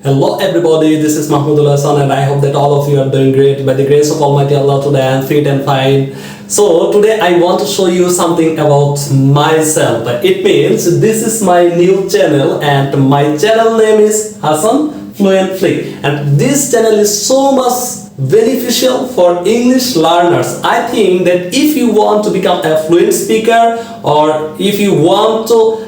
Hello everybody, this is Hasan and I hope that all of you are doing great. By the grace of Almighty Allah, today I am fit and fine. So today I want to show you something about myself. It means this is my new channel and my channel name is Hasan Fluent. And this channel is so much beneficial for English learners. I think that if you want to become a fluent speaker, or if you want to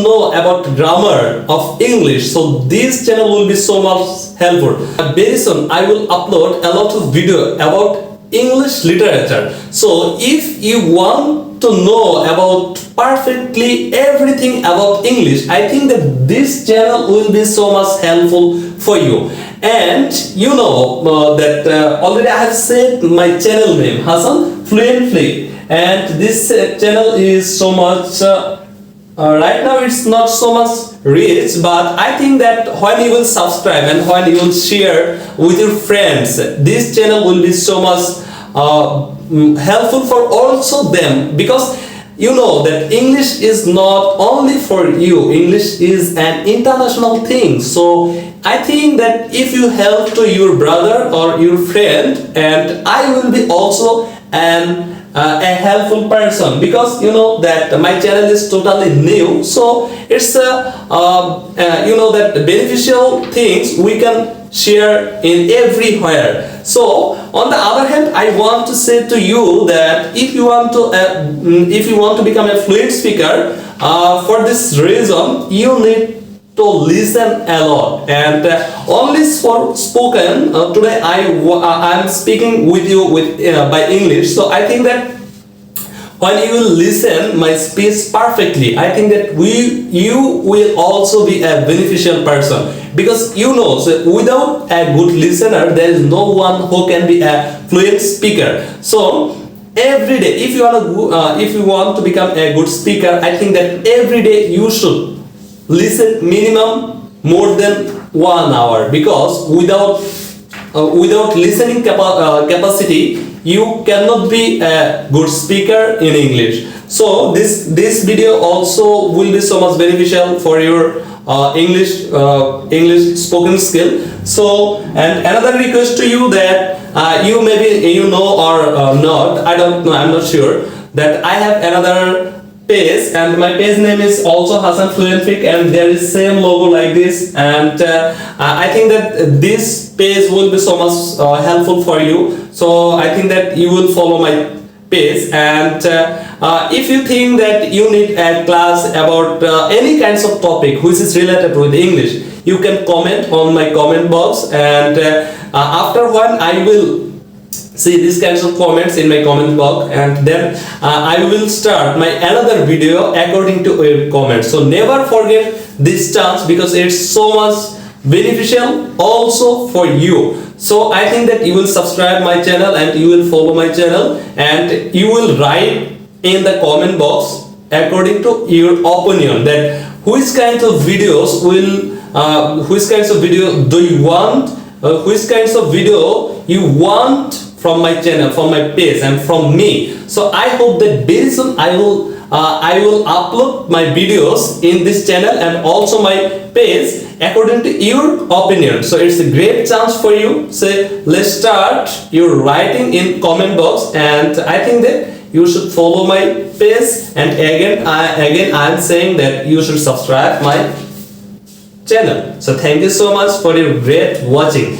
know about grammar of English, so this channel will be so much helpful. Very soon I will upload a lot of video about English literature. So if you want to know about perfectly everything about English, I think that this channel will be so much helpful for you. And you know that already I have said my channel name Hasan Fluent, and this channel is so much right now it's not so much rich, but I think that when you will subscribe and when you will share with your friends, this channel will be so much helpful for also them, because you know that English is not only for you. English is an international thing. So I think that if you help to your brother or your friend, and I will be also a helpful person, because you know that my channel is totally new, so it's you know that beneficial things we can share in everywhere. So on the other hand, I want to say to you that if you want to become a fluent speaker, for this reason you need to listen a lot, and only for spoken. Today I am speaking with you by English, so I think that when you will listen my speech perfectly, I think that you will also be a beneficial person, because you know, so without a good listener there is no one who can be a fluent speaker. So every day, if you want to become a good speaker, I think that every day you should listen minimum more than 1 hour, because without listening capacity you cannot be a good speaker in English. So this video also will be so much beneficial for your English spoken skill. So, and another request to you that you maybe you know or not, I don't know, I'm not sure, that I have another page, and my page name is also Hasan Fluent, and there is same logo like this, and I think that this page will be so much helpful for you. So I think that you will follow my page, and if you think that you need a class about any kinds of topic which is related with English, you can comment on my comment box, and after one I will see these kinds of comments in my comment box, and then I will start my another video according to your comments. So never forget this chance, because it's so much beneficial also for you. So I think that you will subscribe my channel and you will follow my channel, and you will write in the comment box according to your opinion that which kinds of videos do you want, which kinds of video you want from my channel, from my page, and from me. So I hope that very soon I will upload my videos in this channel and also my page according to your opinion. So it's a great chance for you. So let's start your writing in comment box, and I think that you should follow my page, and again I am saying that you should subscribe my channel. So thank you so much for your great watching.